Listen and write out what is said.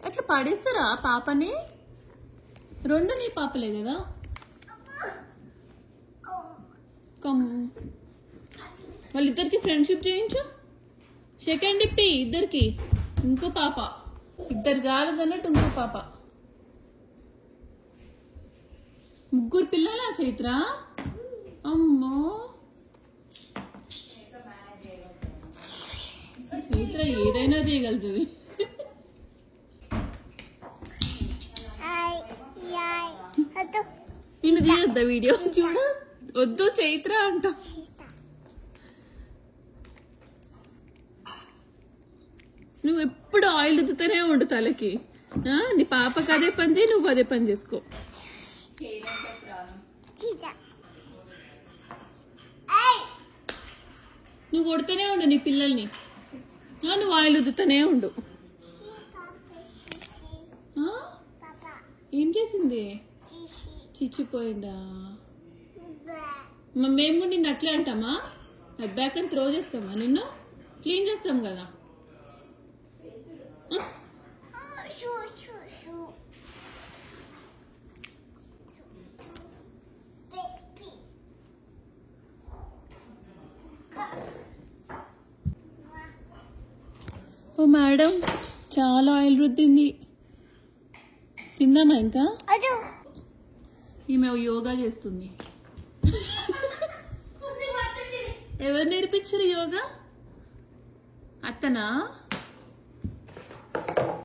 అట్లా పడేస్తారా పాపని? రెండు నీ పాపలే కదా. వాళ్ళిద్దరికి ఫ్రెండ్షిప్ చేయించు. సెకండ్ ఇప్పి ఇద్దరికి. ఇంకో పాప, ఇద్దరు చాలదన్నట్టు ఇంకో పాప. ముగ్గురు పిల్లలా చైత్ర? అమ్మో చైత్ర ఏదైనా చేయగలుగుతుంది. నేను తీయద్దా వీడియో? చూడ వద్దు చైత్ర అంట. నువ్వు ఎప్పుడు ఆయిల్ రుద్దుతూనే ఉండు తలకి. నీ పాపకి అదే పని చేయి, నువ్వు అదే పని చేసుకో. నువ్వు కొడుతూనే ఉండు నీ పిల్లల్ని. నువ్వు ఆయిల్ రుద్దుతూనే ఉండు. ఏం చేసింది? చిచ్చిపోయిందా? మేము నిన్ను అట్లే అంటామా? బ్యాక్ అని త్రో చేస్తామా? నిన్ను క్లీన్ చేస్తాం కదా. ఓ మేడం చాలా ఆయిల్ రుద్దింది. తిందామా ఇంకా? ఈమె యోగా చేస్తుంది. ఎవరు నేర్పించారు యోగా? అత్తనా?